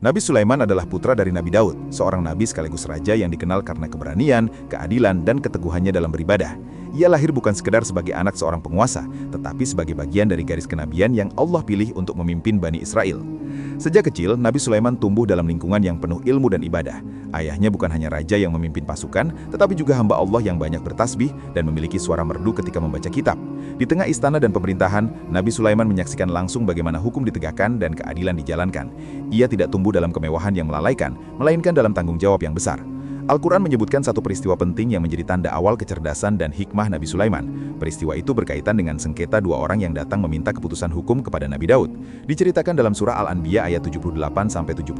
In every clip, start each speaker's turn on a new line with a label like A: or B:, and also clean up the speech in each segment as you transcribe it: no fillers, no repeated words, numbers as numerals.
A: Nabi Sulaiman adalah putra dari Nabi Daud, seorang nabi sekaligus raja yang dikenal karena keberanian, keadilan, dan keteguhannya dalam beribadah. Ia lahir bukan sekedar sebagai anak seorang penguasa, tetapi sebagai bagian dari garis kenabian yang Allah pilih untuk memimpin Bani Israel. Sejak kecil, Nabi Sulaiman tumbuh dalam lingkungan yang penuh ilmu dan ibadah. Ayahnya bukan hanya raja yang memimpin pasukan, tetapi juga hamba Allah yang banyak bertasbih dan memiliki suara merdu ketika membaca kitab. Di tengah istana dan pemerintahan, Nabi Sulaiman menyaksikan langsung bagaimana hukum ditegakkan dan keadilan dijalankan. Ia tidak tumbuh dalam kemewahan yang melalaikan, melainkan dalam tanggung jawab yang besar. Al-Quran menyebutkan satu peristiwa penting yang menjadi tanda awal kecerdasan dan hikmah Nabi Sulaiman. Peristiwa itu berkaitan dengan sengketa dua orang yang datang meminta keputusan hukum kepada Nabi Daud. Diceritakan dalam surah Al-Anbiya ayat 78-79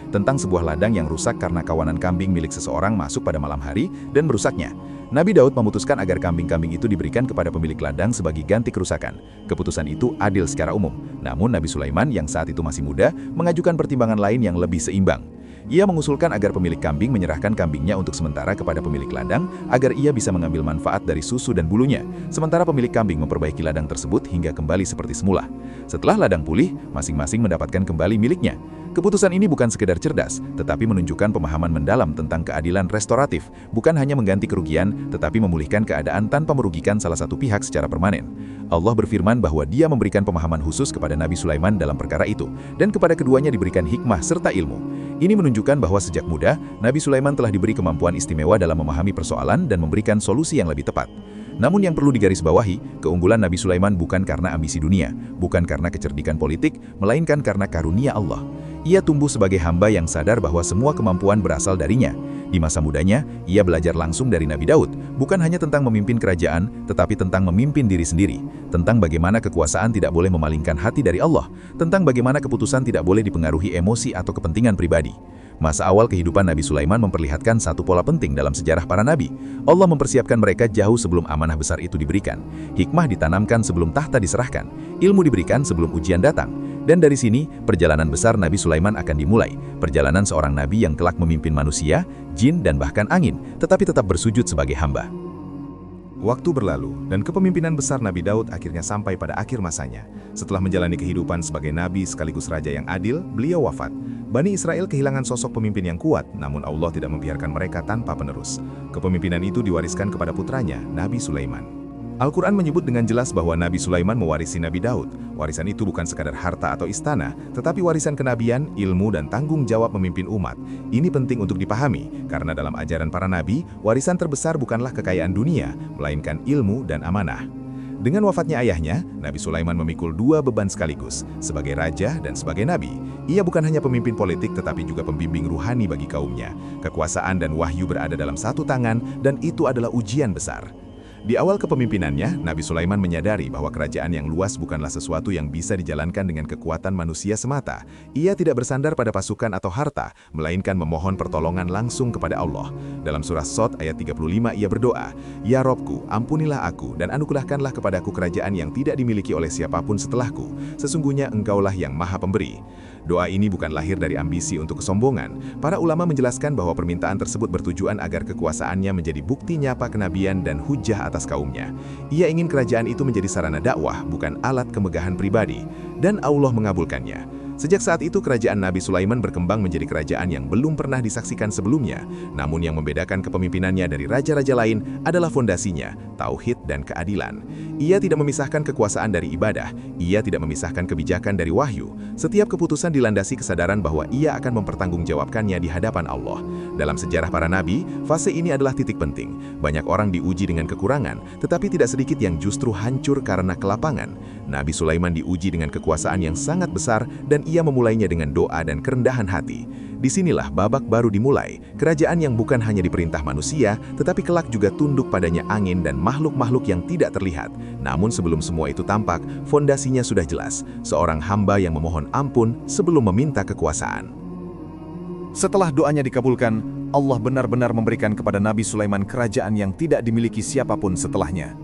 A: tentang sebuah ladang yang rusak karena kawanan kambing milik seseorang masuk pada malam hari dan merusaknya. Nabi Daud memutuskan agar kambing-kambing itu diberikan kepada pemilik ladang sebagai ganti kerusakan. Keputusan itu adil secara umum. Namun Nabi Sulaiman yang saat itu masih muda mengajukan pertimbangan lain yang lebih seimbang. Ia mengusulkan agar pemilik kambing menyerahkan kambingnya untuk sementara kepada pemilik ladang agar ia bisa mengambil manfaat dari susu dan bulunya, sementara pemilik kambing memperbaiki ladang tersebut hingga kembali seperti semula. Setelah ladang pulih, masing-masing mendapatkan kembali miliknya. Keputusan ini bukan sekedar cerdas, tetapi menunjukkan pemahaman mendalam tentang keadilan restoratif, bukan hanya mengganti kerugian, tetapi memulihkan keadaan tanpa merugikan salah satu pihak secara permanen. Allah berfirman bahwa Dia memberikan pemahaman khusus kepada Nabi Sulaiman dalam perkara itu, dan kepada keduanya diberikan hikmah serta ilmu. Ini menunjukkan bahwa sejak muda, Nabi Sulaiman telah diberi kemampuan istimewa dalam memahami persoalan dan memberikan solusi yang lebih tepat. Namun yang perlu digarisbawahi, keunggulan Nabi Sulaiman bukan karena ambisi dunia, bukan karena kecerdikan politik, melainkan karena karunia Allah. Ia tumbuh sebagai hamba yang sadar bahwa semua kemampuan berasal darinya. Di masa mudanya, ia belajar langsung dari Nabi Daud, bukan hanya tentang memimpin kerajaan, tetapi tentang memimpin diri sendiri, tentang bagaimana kekuasaan tidak boleh memalingkan hati dari Allah, tentang bagaimana keputusan tidak boleh dipengaruhi emosi atau kepentingan pribadi. Masa awal kehidupan Nabi Sulaiman memperlihatkan satu pola penting dalam sejarah para nabi. Allah mempersiapkan mereka jauh sebelum amanah besar itu diberikan. Hikmah ditanamkan sebelum tahta diserahkan. Ilmu diberikan sebelum ujian datang. Dan dari sini, perjalanan besar Nabi Sulaiman akan dimulai. Perjalanan seorang nabi yang kelak memimpin manusia, jin, dan bahkan angin, tetapi tetap bersujud sebagai hamba. Waktu berlalu, dan kepemimpinan besar Nabi Daud akhirnya sampai pada akhir masanya. Setelah menjalani kehidupan sebagai nabi sekaligus raja yang adil, beliau wafat. Bani Israel kehilangan sosok pemimpin yang kuat, namun Allah tidak membiarkan mereka tanpa penerus. Kepemimpinan itu diwariskan kepada putranya, Nabi Sulaiman. Al-Quran menyebut dengan jelas bahwa Nabi Sulaiman mewarisi Nabi Daud. Warisan itu bukan sekadar harta atau istana, tetapi warisan kenabian, ilmu, dan tanggung jawab memimpin umat. Ini penting untuk dipahami, karena dalam ajaran para nabi, warisan terbesar bukanlah kekayaan dunia, melainkan ilmu dan amanah. Dengan wafatnya ayahnya, Nabi Sulaiman memikul dua beban sekaligus, sebagai raja dan sebagai nabi. Ia bukan hanya pemimpin politik tetapi juga pembimbing ruhani bagi kaumnya. Kekuasaan dan wahyu berada dalam satu tangan, dan itu adalah ujian besar. Di awal kepemimpinannya, Nabi Sulaiman menyadari bahwa kerajaan yang luas bukanlah sesuatu yang bisa dijalankan dengan kekuatan manusia semata. Ia tidak bersandar pada pasukan atau harta, melainkan memohon pertolongan langsung kepada Allah. Dalam surah Shad ayat 35 ia berdoa, "Ya Robku, ampunilah aku dan anugerahkanlah kepadaku kerajaan yang tidak dimiliki oleh siapapun setelahku. Sesungguhnya Engkaulah yang Maha Pemberi." Doa ini bukan lahir dari ambisi untuk kesombongan. Para ulama menjelaskan bahwa permintaan tersebut bertujuan agar kekuasaannya menjadi bukti nyata kenabian dan hujjah atas kaumnya. Ia ingin kerajaan itu menjadi sarana dakwah, bukan alat kemegahan pribadi. Dan Allah mengabulkannya. Sejak saat itu kerajaan Nabi Sulaiman berkembang menjadi kerajaan yang belum pernah disaksikan sebelumnya. Namun yang membedakan kepemimpinannya dari raja-raja lain adalah fondasinya, tauhid dan keadilan. Ia tidak memisahkan kekuasaan dari ibadah, ia tidak memisahkan kebijakan dari wahyu. Setiap keputusan dilandasi kesadaran bahwa ia akan mempertanggungjawabkannya di hadapan Allah. Dalam sejarah para nabi, fase ini adalah titik penting. Banyak orang diuji dengan kekurangan, tetapi tidak sedikit yang justru hancur karena kelapangan. Nabi Sulaiman diuji dengan kekuasaan yang sangat besar dan ia memulainya dengan doa dan kerendahan hati. Disinilah babak baru dimulai, kerajaan yang bukan hanya diperintah manusia, tetapi kelak juga tunduk padanya angin dan makhluk-makhluk yang tidak terlihat. Namun sebelum semua itu tampak, fondasinya sudah jelas, seorang hamba yang memohon ampun sebelum meminta kekuasaan.
B: Setelah doanya dikabulkan, Allah benar-benar memberikan kepada Nabi Sulaiman kerajaan yang tidak dimiliki siapapun setelahnya.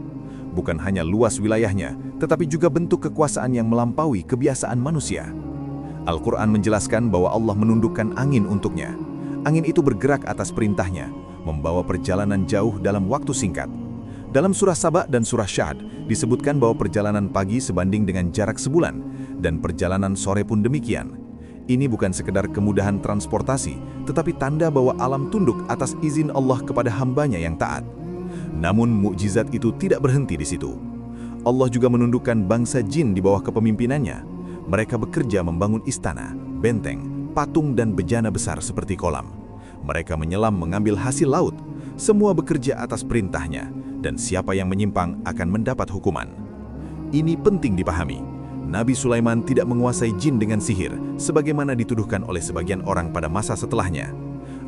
B: Bukan hanya luas wilayahnya, tetapi juga bentuk kekuasaan yang melampaui kebiasaan manusia. Al-Quran menjelaskan bahwa Allah menundukkan angin untuknya. Angin itu bergerak atas perintahnya, membawa perjalanan jauh dalam waktu singkat. Dalam surah Saba dan surah Syahd disebutkan bahwa perjalanan pagi sebanding dengan jarak sebulan, dan perjalanan sore pun demikian. Ini bukan sekedar kemudahan transportasi, tetapi tanda bahwa alam tunduk atas izin Allah kepada hambanya yang taat. Namun mukjizat itu tidak berhenti di situ. Allah juga menundukkan bangsa jin di bawah kepemimpinannya. Mereka bekerja membangun istana, benteng, patung dan bejana besar seperti kolam. Mereka menyelam mengambil hasil laut. Semua bekerja atas perintahnya, dan siapa yang menyimpang akan mendapat hukuman. Ini penting dipahami. Nabi Sulaiman tidak menguasai jin dengan sihir, sebagaimana dituduhkan oleh sebagian orang pada masa setelahnya.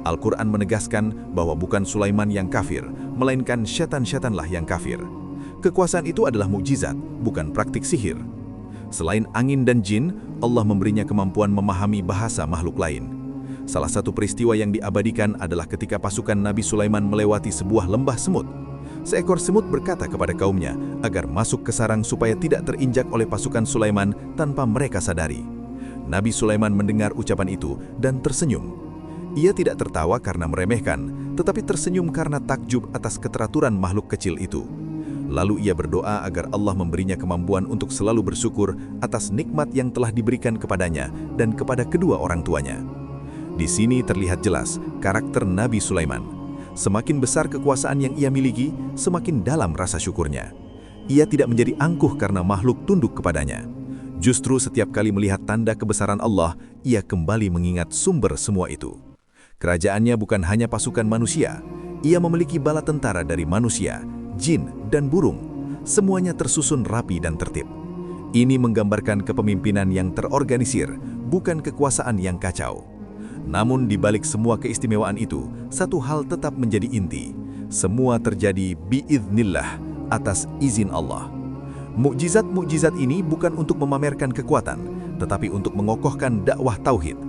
B: Al-Quran menegaskan bahwa bukan Sulaiman yang kafir, melainkan syaitan-syaitanlah yang kafir. Kekuasaan itu adalah mukjizat, bukan praktik sihir. Selain angin dan jin, Allah memberinya kemampuan memahami bahasa makhluk lain. Salah satu peristiwa yang diabadikan adalah ketika pasukan Nabi Sulaiman melewati sebuah lembah semut. Seekor semut berkata kepada kaumnya agar masuk ke sarang supaya tidak terinjak oleh pasukan Sulaiman tanpa mereka sadari. Nabi Sulaiman mendengar ucapan itu dan tersenyum. Ia tidak tertawa karena meremehkan, tetapi tersenyum karena takjub atas keteraturan makhluk kecil itu. Lalu ia berdoa agar Allah memberinya kemampuan untuk selalu bersyukur atas nikmat yang telah diberikan kepadanya dan kepada kedua orang tuanya. Di sini terlihat jelas karakter Nabi Sulaiman. Semakin besar kekuasaan yang ia miliki, semakin dalam rasa syukurnya. Ia tidak menjadi angkuh karena makhluk tunduk kepadanya. Justru setiap kali melihat tanda kebesaran Allah, ia kembali mengingat sumber semua itu. Kerajaannya bukan hanya pasukan manusia. Ia memiliki bala tentara dari manusia, jin, dan burung. Semuanya tersusun rapi dan tertib. Ini menggambarkan kepemimpinan yang terorganisir, bukan kekuasaan yang kacau. Namun di balik semua keistimewaan itu, satu hal tetap menjadi inti. Semua terjadi biiznillah, atas izin Allah. Mukjizat-mukjizat ini bukan untuk memamerkan kekuatan, tetapi untuk mengokohkan dakwah tauhid.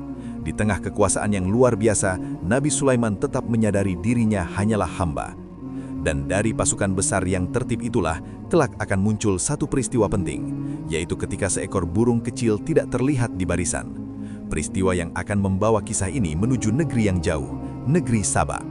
B: Di tengah kekuasaan yang luar biasa, Nabi Sulaiman tetap menyadari dirinya hanyalah hamba. Dan dari pasukan besar yang tertib itulah, kelak akan muncul satu peristiwa penting, yaitu ketika seekor burung kecil tidak terlihat di barisan. Peristiwa yang akan membawa kisah ini menuju negeri yang jauh, negeri Saba.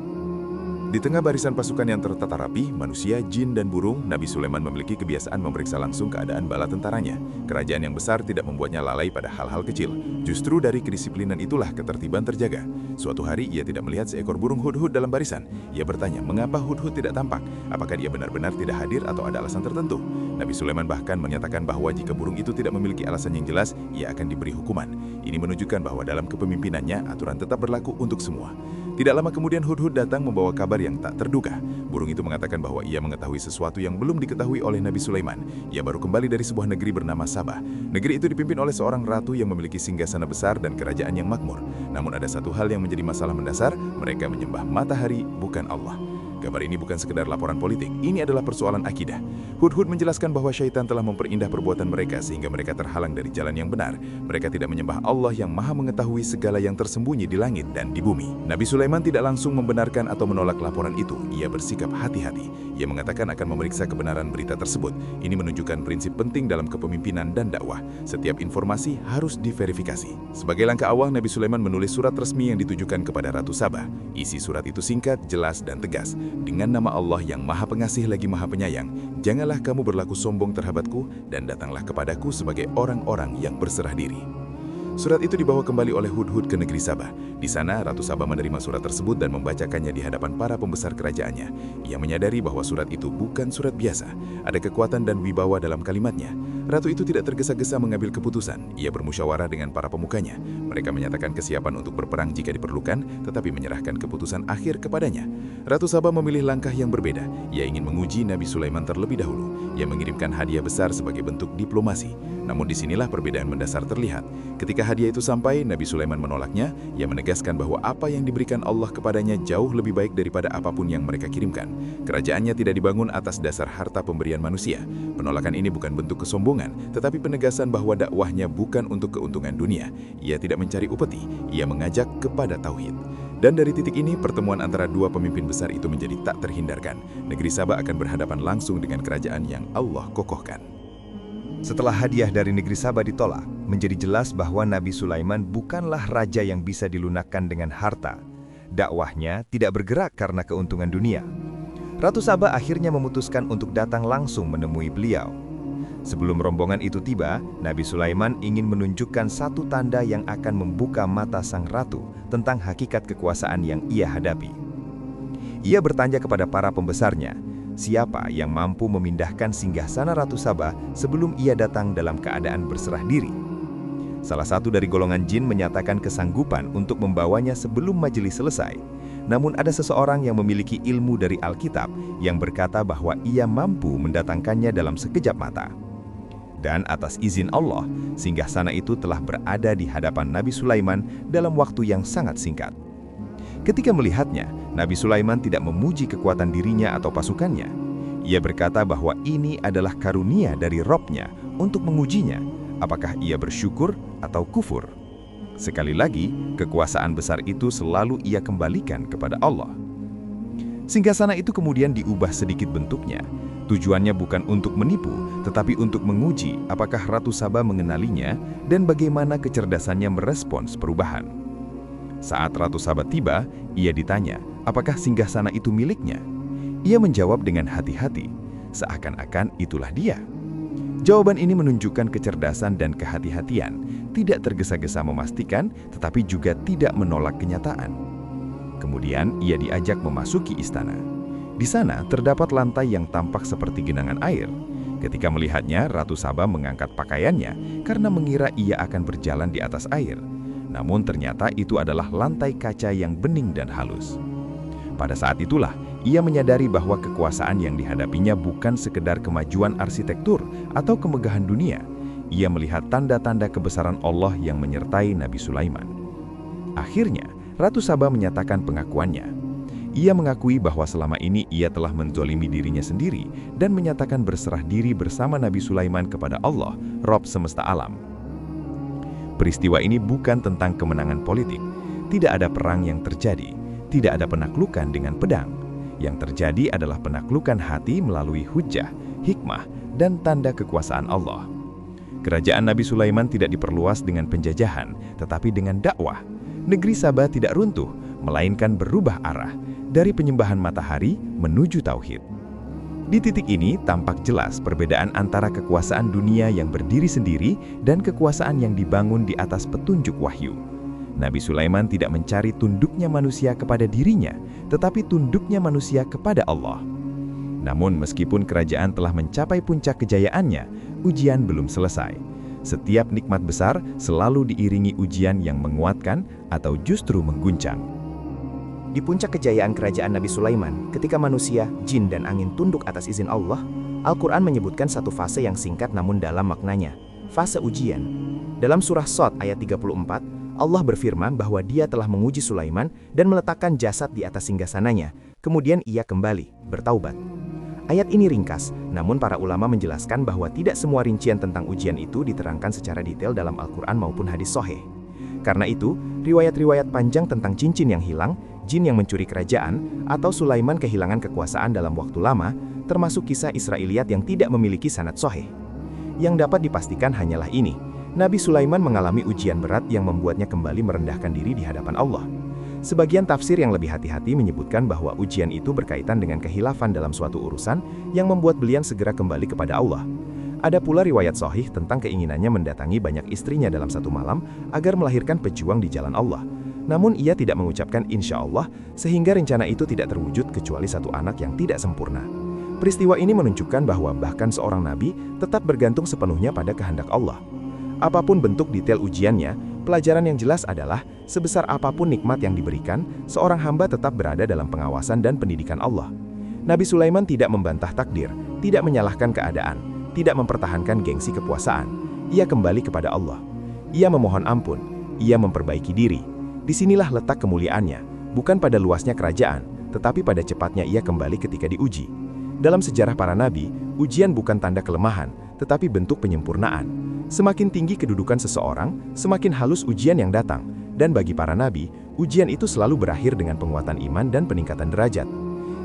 A: Di tengah barisan pasukan yang tertata rapi, manusia, jin, dan burung, Nabi Sulaiman memiliki kebiasaan memeriksa langsung keadaan bala tentaranya. Kerajaan yang besar tidak membuatnya lalai pada hal-hal kecil. Justru dari kedisiplinan itulah ketertiban terjaga. Suatu hari ia tidak melihat seekor burung hudhud dalam barisan. Ia bertanya, mengapa hudhud tidak tampak? Apakah dia benar-benar tidak hadir atau ada alasan tertentu? Nabi Sulaiman bahkan menyatakan bahwa jika burung itu tidak memiliki alasan yang jelas, ia akan diberi hukuman. Ini menunjukkan bahwa dalam kepemimpinannya, aturan tetap berlaku untuk semua. Tidak lama kemudian hudhud datang membawa kabar yang tak terduga. Burung itu mengatakan bahwa ia mengetahui sesuatu yang belum diketahui oleh Nabi Sulaiman. Ia baru kembali dari sebuah negeri bernama Sabah. Negeri itu dipimpin oleh seorang ratu yang memiliki singgasana besar dan kerajaan yang makmur. Namun ada satu hal yang menjadi masalah mendasar, mereka menyembah matahari bukan Allah. Kabar ini bukan sekedar laporan politik, ini adalah persoalan akidah. Hudhud menjelaskan bahwa syaitan telah memperindah perbuatan mereka sehingga mereka terhalang dari jalan yang benar. Mereka tidak menyembah Allah yang maha mengetahui segala yang tersembunyi di langit dan di bumi. Nabi Sulaiman tidak langsung membenarkan atau menolak laporan itu. Ia bersikap hati-hati. Ia mengatakan akan memeriksa kebenaran berita tersebut. Ini menunjukkan prinsip penting dalam kepemimpinan dan dakwah. Setiap informasi harus diverifikasi. Sebagai langkah awal, Nabi Sulaiman menulis surat resmi yang ditujukan kepada Ratu Sabah. Isi surat itu singkat, jelas, dan tegas. Dengan nama Allah yang maha pengasih lagi maha penyayang, janganlah kamu berlaku sombong terhadapku dan datanglah kepadaku sebagai orang-orang yang berserah diri. Surat itu dibawa kembali oleh Hudhud ke negeri Sabah. Di sana, Ratu Sabah menerima surat tersebut dan membacakannya di hadapan para pembesar kerajaannya. Ia menyadari bahwa surat itu bukan surat biasa. Ada kekuatan dan wibawa dalam kalimatnya. Ratu itu tidak tergesa-gesa mengambil keputusan. Ia bermusyawarah dengan para pemukanya. Mereka menyatakan kesiapan untuk berperang jika diperlukan, tetapi menyerahkan keputusan akhir kepadanya. Ratu Sabah memilih langkah yang berbeda. Ia ingin menguji Nabi Sulaiman terlebih dahulu. Ia mengirimkan hadiah besar sebagai bentuk diplomasi. Namun disinilah perbedaan mendasar terlihat. Ketika hadiah itu sampai, Nabi Sulaiman menolaknya. Ia menegaskan bahwa apa yang diberikan Allah kepadanya jauh lebih baik daripada apapun yang mereka kirimkan. Kerajaannya tidak dibangun atas dasar harta pemberian manusia. Penolakan ini bukan bentuk kesombongan, tetapi penegasan bahwa dakwahnya bukan untuk keuntungan dunia. Ia tidak mencari upeti, ia mengajak kepada tauhid. Dan dari titik ini, pertemuan antara dua pemimpin besar itu menjadi tak terhindarkan. Negeri Sabah akan berhadapan langsung dengan kerajaan yang Allah kokohkan.
C: Setelah hadiah dari negeri Sabah ditolak, menjadi jelas bahwa Nabi Sulaiman bukanlah raja yang bisa dilunakkan dengan harta. Dakwahnya tidak bergerak karena keuntungan dunia. Ratu Sabah akhirnya memutuskan untuk datang langsung menemui beliau. Sebelum rombongan itu tiba, Nabi Sulaiman ingin menunjukkan satu tanda yang akan membuka mata sang ratu tentang hakikat kekuasaan yang ia hadapi. Ia bertanya kepada para pembesarnya, siapa yang mampu memindahkan singgasana Ratu Saba sebelum ia datang dalam keadaan berserah diri. Salah satu dari golongan jin menyatakan kesanggupan untuk membawanya sebelum majelis selesai. Namun ada seseorang yang memiliki ilmu dari Alkitab yang berkata bahwa ia mampu mendatangkannya dalam sekejap mata. Dan atas izin Allah, singgasana itu telah berada di hadapan Nabi Sulaiman dalam waktu yang sangat singkat. Ketika melihatnya, Nabi Sulaiman tidak memuji kekuatan dirinya atau pasukannya. Ia berkata bahwa ini adalah karunia dari Robnya untuk mengujinya, apakah ia bersyukur atau kufur. Sekali lagi, kekuasaan besar itu selalu ia kembalikan kepada Allah. Singgasana itu kemudian diubah sedikit bentuknya. Tujuannya bukan untuk menipu, tetapi untuk menguji apakah Ratu Saba mengenalinya dan bagaimana kecerdasannya merespons perubahan. Saat Ratu Saba tiba, ia ditanya, apakah singgasana itu miliknya? Ia menjawab dengan hati-hati, seakan-akan itulah dia. Jawaban ini menunjukkan kecerdasan dan kehati-hatian, tidak tergesa-gesa memastikan, tetapi juga tidak menolak kenyataan. Kemudian ia diajak memasuki istana. Di sana terdapat lantai yang tampak seperti genangan air. Ketika melihatnya, Ratu Saba mengangkat pakaiannya karena mengira ia akan berjalan di atas air. Namun ternyata itu adalah lantai kaca yang bening dan halus. Pada saat itulah, ia menyadari bahwa kekuasaan yang dihadapinya bukan sekedar kemajuan arsitektur atau kemegahan dunia. Ia melihat tanda-tanda kebesaran Allah yang menyertai Nabi Sulaiman. Akhirnya, Ratu Saba menyatakan pengakuannya. Ia mengakui bahwa selama ini ia telah menzolimi dirinya sendiri dan menyatakan berserah diri bersama Nabi Sulaiman kepada Allah, Rabb semesta alam. Peristiwa ini bukan tentang kemenangan politik. Tidak ada perang yang terjadi. Tidak ada penaklukan dengan pedang. Yang terjadi adalah penaklukan hati melalui hujjah, hikmah, dan tanda kekuasaan Allah. Kerajaan Nabi Sulaiman tidak diperluas dengan penjajahan, tetapi dengan dakwah. Negeri Saba tidak runtuh, melainkan berubah arah dari penyembahan matahari menuju tauhid. Di titik ini tampak jelas perbedaan antara kekuasaan dunia yang berdiri sendiri dan kekuasaan yang dibangun di atas petunjuk wahyu. Nabi Sulaiman tidak mencari tunduknya manusia kepada dirinya, tetapi tunduknya manusia kepada Allah. Namun meskipun kerajaan telah mencapai puncak kejayaannya, ujian belum selesai. Setiap nikmat besar selalu diiringi ujian yang menguatkan atau justru mengguncang.
D: Di puncak kejayaan kerajaan Nabi Sulaiman, ketika manusia, jin, dan angin tunduk atas izin Allah, Al-Quran menyebutkan satu fase yang singkat namun dalam maknanya, fase ujian. Dalam surah Shad ayat 34, Allah berfirman bahwa Dia telah menguji Sulaiman dan meletakkan jasad di atas singgasananya, kemudian ia kembali, bertaubat. Ayat ini ringkas, namun para ulama menjelaskan bahwa tidak semua rincian tentang ujian itu diterangkan secara detail dalam Al-Quran maupun hadis sahih. Karena itu, riwayat-riwayat panjang tentang cincin yang hilang, jin yang mencuri kerajaan, atau Sulaiman kehilangan kekuasaan dalam waktu lama, termasuk kisah Israiliyat yang tidak memiliki sanad sahih. Yang dapat dipastikan hanyalah ini, Nabi Sulaiman mengalami ujian berat yang membuatnya kembali merendahkan diri di hadapan Allah. Sebagian tafsir yang lebih hati-hati menyebutkan bahwa ujian itu berkaitan dengan kehilafan dalam suatu urusan yang membuat beliau segera kembali kepada Allah. Ada pula riwayat sahih tentang keinginannya mendatangi banyak istrinya dalam satu malam agar melahirkan pejuang di jalan Allah. Namun ia tidak mengucapkan insya Allah sehingga rencana itu tidak terwujud kecuali satu anak yang tidak sempurna. Peristiwa ini menunjukkan bahwa bahkan seorang nabi tetap bergantung sepenuhnya pada kehendak Allah. Apapun bentuk detail ujiannya, pelajaran yang jelas adalah sebesar apapun nikmat yang diberikan, seorang hamba tetap berada dalam pengawasan dan pendidikan Allah. Nabi Sulaiman tidak membantah takdir, tidak menyalahkan keadaan, tidak mempertahankan gengsi kepuasaan. Ia kembali kepada Allah. Ia memohon ampun, ia memperbaiki diri. Disinilah letak kemuliaannya, bukan pada luasnya kerajaan, tetapi pada cepatnya ia kembali ketika diuji. Dalam sejarah para nabi, ujian bukan tanda kelemahan, tetapi bentuk penyempurnaan. Semakin tinggi kedudukan seseorang, semakin halus ujian yang datang. Dan bagi para nabi, ujian itu selalu berakhir dengan penguatan iman dan peningkatan derajat.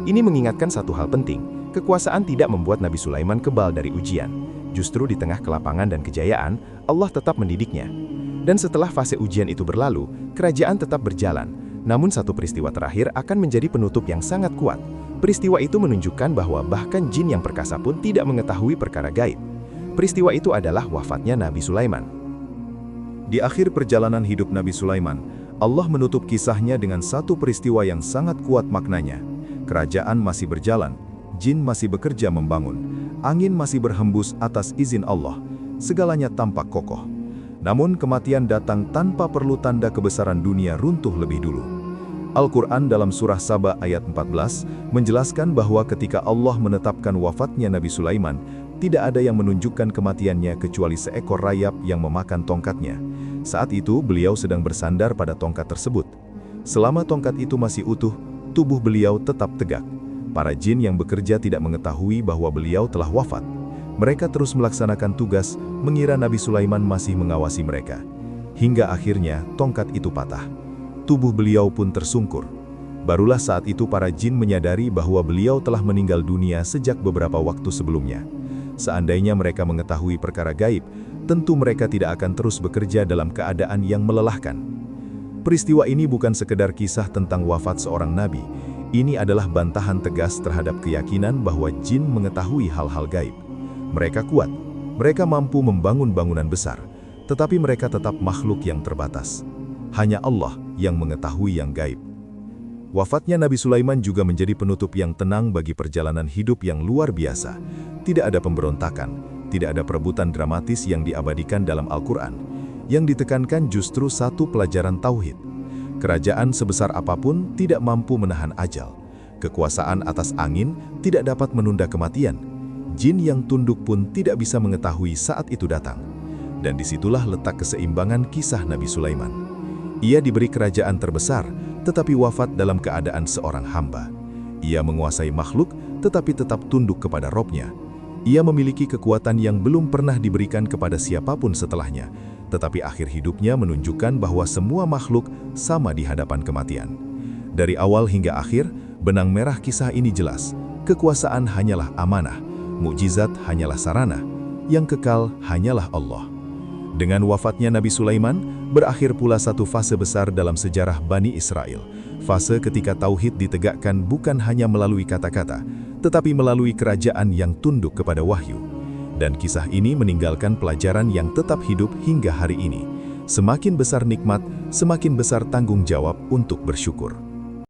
D: Ini mengingatkan satu hal penting, kekuasaan tidak membuat Nabi Sulaiman kebal dari ujian. Justru di tengah kelapangan dan kejayaan, Allah tetap mendidiknya. Dan setelah fase ujian itu berlalu, kerajaan tetap berjalan. Namun satu peristiwa terakhir akan menjadi penutup yang sangat kuat. Peristiwa itu menunjukkan bahwa bahkan jin yang perkasa pun tidak mengetahui perkara gaib.
C: Peristiwa itu adalah wafatnya Nabi Sulaiman.
B: Di akhir perjalanan hidup Nabi Sulaiman, Allah menutup kisahnya dengan satu peristiwa yang sangat kuat maknanya. Kerajaan masih berjalan, jin masih bekerja membangun, angin masih berhembus atas izin Allah, segalanya tampak kokoh. Namun kematian datang tanpa perlu tanda kebesaran dunia runtuh lebih dulu. Al-Quran dalam surah Saba ayat 14 menjelaskan bahwa ketika Allah menetapkan wafatnya Nabi Sulaiman, tidak ada yang menunjukkan kematiannya kecuali seekor rayap yang memakan tongkatnya. Saat itu beliau sedang bersandar pada tongkat tersebut. Selama tongkat itu masih utuh, tubuh beliau tetap tegak. Para jin yang bekerja tidak mengetahui bahwa beliau telah wafat. Mereka terus melaksanakan tugas, mengira Nabi Sulaiman masih mengawasi mereka. Hingga akhirnya tongkat itu patah. Tubuh beliau pun tersungkur. Barulah saat itu para jin menyadari bahwa beliau telah meninggal dunia sejak beberapa waktu sebelumnya. Seandainya mereka mengetahui perkara gaib, tentu mereka tidak akan terus bekerja dalam keadaan yang melelahkan. Peristiwa ini bukan sekedar kisah tentang wafat seorang nabi. Ini adalah bantahan tegas terhadap keyakinan bahwa jin mengetahui hal-hal gaib. Mereka kuat, mereka mampu membangun bangunan besar, tetapi mereka tetap makhluk yang terbatas. Hanya Allah yang mengetahui yang gaib. Wafatnya Nabi Sulaiman juga menjadi penutup yang tenang bagi perjalanan hidup yang luar biasa. Tidak ada pemberontakan, tidak ada perebutan dramatis yang diabadikan dalam Al-Quran. Yang ditekankan justru satu pelajaran tauhid. Kerajaan sebesar apapun tidak mampu menahan ajal. Kekuasaan atas angin tidak dapat menunda kematian. Jin yang tunduk pun tidak bisa mengetahui saat itu datang. Dan disitulah letak keseimbangan kisah Nabi Sulaiman. Ia diberi kerajaan terbesar, tetapi wafat dalam keadaan seorang hamba. Ia menguasai makhluk, tetapi tetap tunduk kepada Robnya. Ia memiliki kekuatan yang belum pernah diberikan kepada siapapun setelahnya, tetapi akhir hidupnya menunjukkan bahwa semua makhluk sama di hadapan kematian. Dari awal hingga akhir, benang merah kisah ini jelas. Kekuasaan hanyalah amanah, mukjizat hanyalah sarana, yang kekal hanyalah Allah. Dengan wafatnya Nabi Sulaiman, berakhir pula satu fase besar dalam sejarah Bani Israel. Fase ketika tauhid ditegakkan bukan hanya melalui kata-kata, tetapi melalui kerajaan yang tunduk kepada wahyu. Dan kisah ini meninggalkan pelajaran yang tetap hidup hingga hari ini. Semakin besar nikmat, semakin besar tanggung jawab untuk bersyukur.